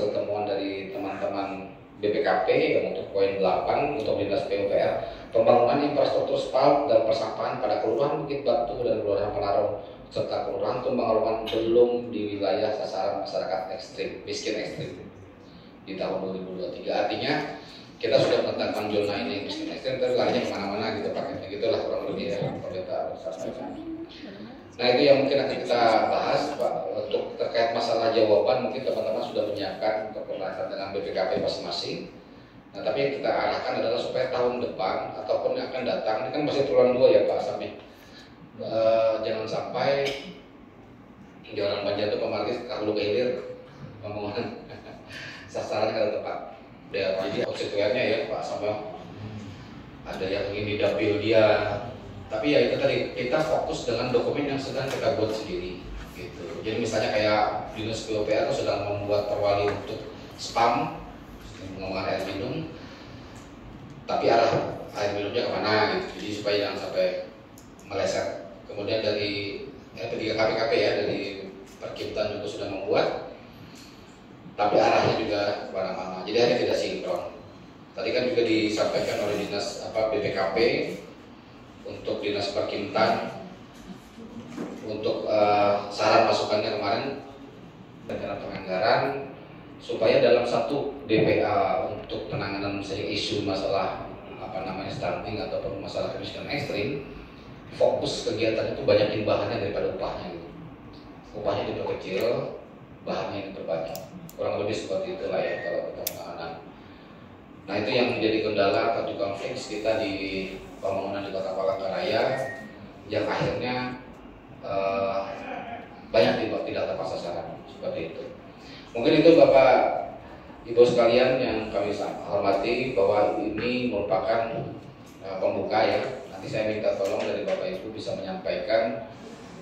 hasil temuan dari teman-teman BPKP yang untuk poin 8 untuk Dinas PUPR, pembangunan infrastruktur spal dan persampahan pada Kelurahan Bukit Batu dan Kelurahan Menarong serta Kelurahan Tumbang Aruman belum di wilayah sasaran masyarakat ekstrim, miskin ekstrim di tahun 2023. Artinya kita sudah menetapkan zona ini miskin ekstrim, tapi larinya kemana-mana gitu paketnya, gitulah kurang lebih ya pemerintah sampaikan. Nah itu yang mungkin akan kita bahas Pak. Untuk terkait masalah jawaban mungkin teman-teman sudah menyiapkan untuk pembahasan dengan BPKP masing-masing. Nah tapi yang kita arahkan adalah supaya tahun depan ataupun yang akan datang, ini kan masih triwulan 2 ya Pak Sami, jangan sampai di orang Banjar itu pemarkis kalau kehilir pembangunan sasarannya kada tepat. Jadi konstituennya ya Pak Samuel, ada yang ingin didapil dia, tapi ya itu tadi kita fokus dengan dokumen yang sedang kita buat sendiri gitu. Jadi misalnya kayak Dinas PUPR sedang membuat perwali untuk spam pengembangan air minum, tapi arah air minumnya kemana gitu, jadi supaya jangan sampai meleset. Kemudian dari ketiga KPKP ya, dari Perkimtan juga sudah membuat, tapi arahnya juga kemana-mana, jadi hanya tidak sinkron. Tadi kan juga disampaikan oleh Dinas BPKP untuk Dinas Perkimtan untuk saran masukannya kemarin rencana penganggaran supaya dalam satu DPA untuk penanganan misalnya isu masalah stunting ataupun masalah kemiskinan ekstrim, fokus kegiatan itu banyakin bahannya daripada upahnya gitu. Upahnya diperkecil, bahannya diperbanyak. Kurang lebih seperti itulah ya kalau kita penanganan. Nah itu yang menjadi kendala atau konflik kita di pembangunan di Kota Palangkaraya yang akhirnya banyak tidak tepat sasaran seperti itu. Mungkin itu Bapak Ibu sekalian yang kami hormati, bahwa ini merupakan pembuka ya. Nanti saya minta tolong dari Bapak Ibu bisa menyampaikan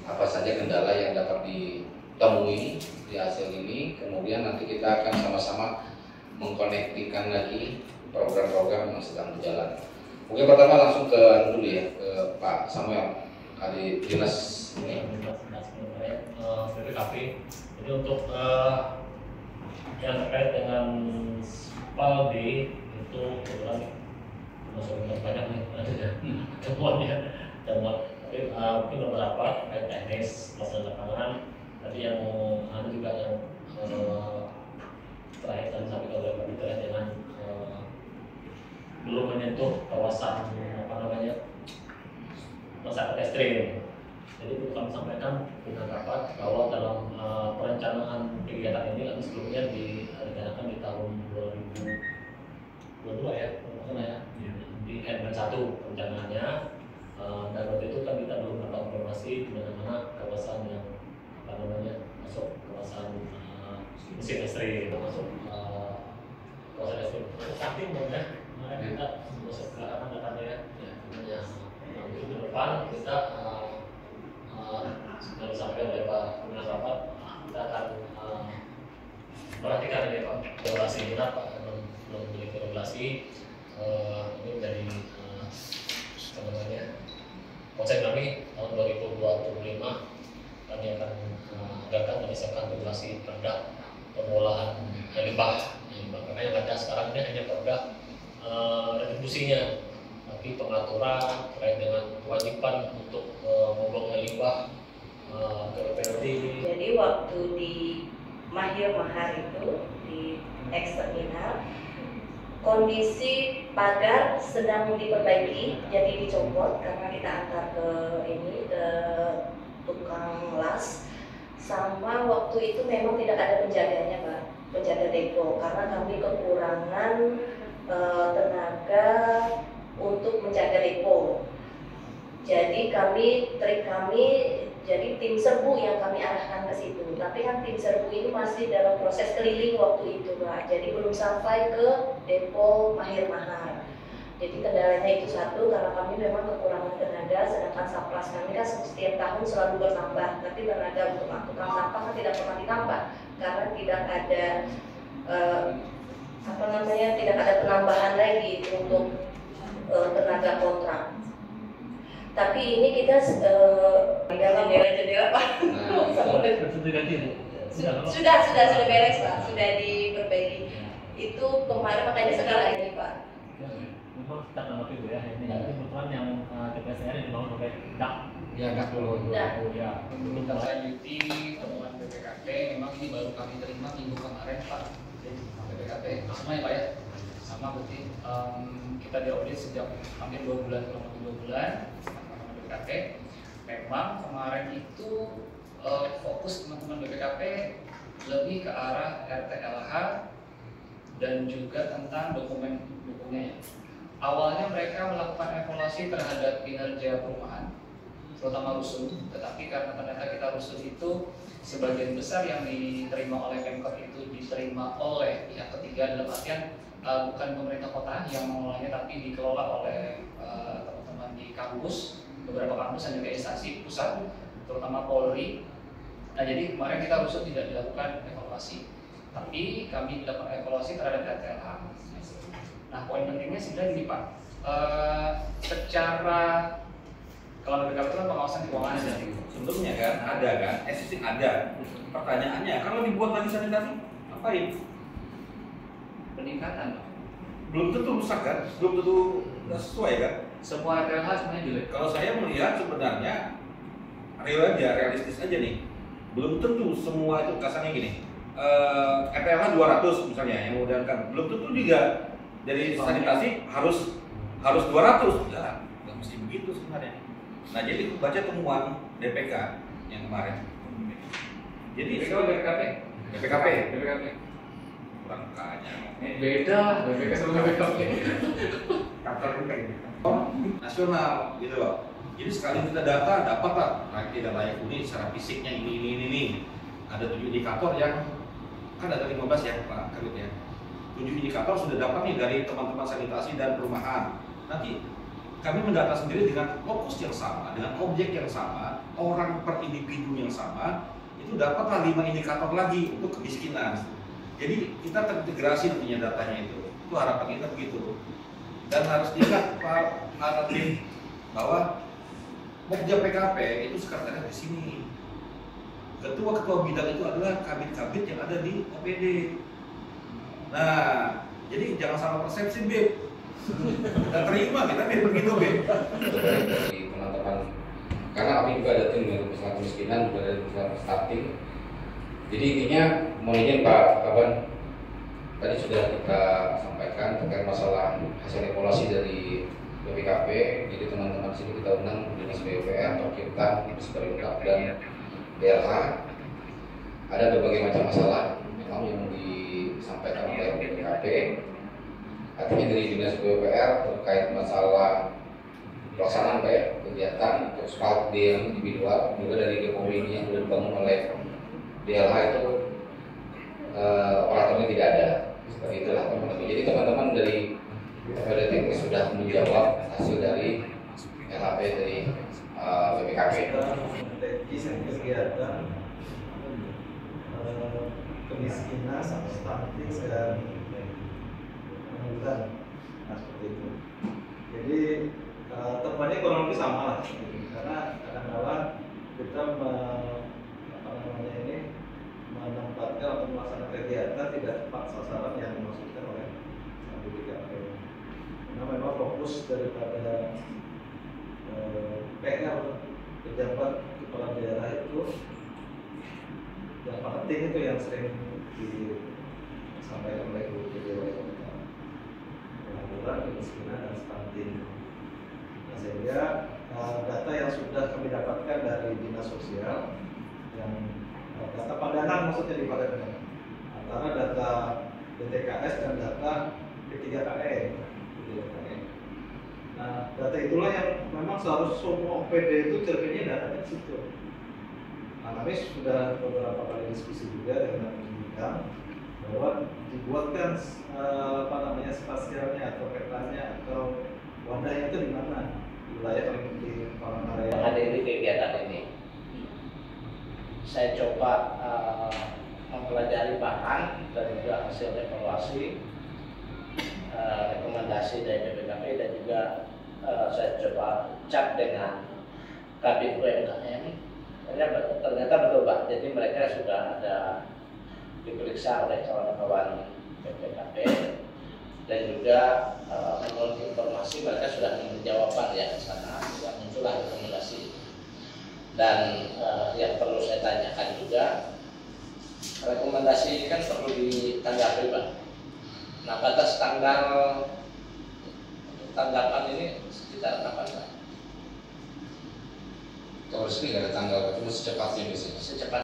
apa saja kendala yang dapat ditemui di hasil ini. Kemudian nanti kita akan sama-sama mengkonektikan lagi program-program yang sedang berjalan. Mungkin pertama langsung ke dulu ya, ke Pak Samuel dari Dinas BPKP. Jadi untuk yang terkait dengan SPAL D itu kebetulan masuk banyak nih temuannya, tapi mungkin beberapa terkait teknis masalah lapangan. Tadi yang ada juga yang terakhir tadi sampai oleh Pak terkait dengan belum menyentuh kawasan masyarakat ekstrim. Jadi perlu kami sampaikan dengan rapat bahwa dalam perencanaan kegiatan ini kan sebelumnya direncanakan di tahun 2022 ya, di N-1 rencananya, dan waktu itu kan kita belum dapat informasi di mana kawasan yang masuk kawasan miskin ekstrim, masuk kawasan ekstrim. Samping ya, kita masuk ke arah datanya ya. Nanti ke depan kita sudah disampaikan oleh Pak Pimpinan Rapat, kita akan perhatikan ini Pak, regulasi kita Pak belum memiliki regulasi ini dari konsep kami tahun 2025 kami akan mengadakan menyiapkan regulasi perda pengolahan limbah, karena yang ada sekarang ini hanya perda retribusinya, tapi pengaturan terkait dengan kewajiban untuk membuang limbah ke PLT. Jadi waktu di Mahir Mahar itu di eksternal, kondisi pagar sedang diperbaiki, jadi dicopot karena kita antar ke tukang las. Sama waktu itu memang tidak ada penjaganya Pak, penjaga depo, karena kami kekurangan tenaga untuk menjaga depo. Jadi jadi tim serbu yang kami arahkan ke situ. Tapi kan tim serbu ini masih dalam proses keliling waktu itu Pak. Jadi belum sampai ke depo Mahir Mahar. Jadi kendalanya itu satu, karena kami memang kekurangan tenaga, sedangkan saplas kami kan setiap tahun selalu bertambah. Tapi tenaga untuk angkutan sampah kan tidak pernah ditambah, karena tidak ada tidak ada penambahan lagi untuk tenaga kontrak. Tapi ini kita dalam jendela Pak. Sudah beres Pak, sudah diperbaiki. kemarin, makanya sekarang ini Pak. Memang kita mengerti Bu ya, ini kebetulan yang TPSR yang dibangun oleh DAK. Ya, DAK dulu. Ya. Kita lanjuti temuan BPKP, memang ini baru kami terima minggu kemarin Pak. BPKP sama ya Pak ya? Sama berarti kita diaudit sejak hampir 2 bulan, kurang lebih 2 bulan BPKP. Memang kemarin itu fokus teman-teman BPKP lebih ke arah RTLH dan juga tentang dokumen-dokumennya. Awalnya mereka melakukan evaluasi terhadap kinerja perumahan, terutama rusun, tetapi karena ternyata kita rusun itu sebagian besar yang diterima oleh Pemkot itu diterima oleh pihak ketiga, dalam artian bukan pemerintah kota yang mengelolanya, tapi dikelola oleh teman-teman di kampus, beberapa kampus dan juga instansi pusat, terutama Polri. Nah, jadi kemarin kita rusun tidak dilakukan evaluasi, tapi kami dilakukan evaluasi terhadap RTLH. Nah, poin pentingnya sebenarnya gini Pak, secara kalau BPKP itu kan pengawasan keuangan ya. Sebelumnya kan ada kan, existing ada. Pertanyaannya, kalau dibuat lagi sanitasi, ngapain? Peningkatan Pak. Belum tentu rusak kan, belum tentu sesuai kan. Semua RTLH sebenarnya jelek. Kalau saya melihat sebenarnya real aja, realistis aja nih. Belum tentu semua itu kasarnya gini. RTLH 200 misalnya yang memudahkan, belum tentu juga dari sanitasi harus 200. Ya, nggak mesti begitu sebenarnya. Nah, jadi baca temuan DPK yang kemarin. Jadi BPKP kurang kaya. Beda BPK sama BPKP. Kantor nasional gitu loh. Jadi sekali kita data dapatlah tidak layak huni secara fisiknya ini. Ada 7 indikator yang kan ada 15 ya Pak Kabit ya. 7 indikator sudah dapat nih dari teman-teman sanitasi dan perumahan. Nanti kami mendata sendiri dengan fokus yang sama, dengan objek yang sama, orang per individu yang sama, itu dapatlah 5 indikator lagi untuk kemiskinan. Jadi kita terintegrasi nantinya datanya itu harapan kita begitu. Dan harus diingat Pak Arifin bahwa Pokja PKP itu sekarang di sini. Ketua-ketua bidang itu adalah kabit-kabit yang ada di OPD. Nah, jadi jangan salah persepsi, Beb. Kita terima, kita begitu, Beb. Dari teman-teman, karena kami juga ada tim dari masalah kemiskinan, juga dari masalah starting. Jadi intinya, mohon izin Pak Kaban, tadi sudah kita sampaikan terkait masalah hasil evaluasi dari BPKP. Jadi teman-teman sini kita undang Dinas PUPR, Perkirtan, Dinas Pariwisata dan DLH. Ada berbagai macam masalah memang yang disampaikan oleh BPKP. Artinya dari Dinas PUPR terkait masalah pelaksanaan baik kegiatan untuk SPALT yang individual, juga dari GPOB yang sudah dibangun oleh DLH itu operatornya tidak ada. Seperti itulah teman-teman. Jadi teman-teman dari FPD Teknis sudah menjawab hasil dari LHP dari BPKP. Kegiatan kemiskinan, stunting dan pengangguran, nah seperti itu. Jadi temannya kurang lebih sama lah, karena kadang-kadang kita menempatkan atau melaksanakan kegiatan tidak tepat sasaran yang dimaksudkan oleh BPKP. Karena memang fokus daripada PR pejabat kepala daerah itu yang penting itu yang sering disampaikan oleh Gubernur pengangguran, kemiskinan dan stunting. Nah, sehingga data yang sudah kami dapatkan dari Dinas Sosial yang data pandangan maksudnya dipadankan antara data DTKS dan data P3KE. Nah, data itulah yang memang seharusnya semua OPD itu cerminnya datanya di situ. Nah, kami sudah beberapa kali diskusi juga dengan bidang bahwa dibuatkan spasialnya atau petanya atau wadahnya itu di mana, di wilayah di Palangkaraya. Menghadiri kegiatan ini, saya coba mempelajari bahan dan juga hasil evaluasi, rekomendasi dari BPKP dan juga saya coba cek dengan Kabit UMKM. Ternyata betul Pak, jadi mereka sudah ada diperiksa oleh kawan-kawan BPKP dan juga menurut informasi mereka sudah memberi jawaban ya ke sana, sudah muncullah rekomendasi. Dan yang perlu saya tanyakan juga, rekomendasi ini kan perlu ditanggapi Pak. Nah, batas tanggal tanggapan ini sekitar kapan Pak? Kalau resmi nggak ada tanggal, cuma secepatnya biasanya. Secepat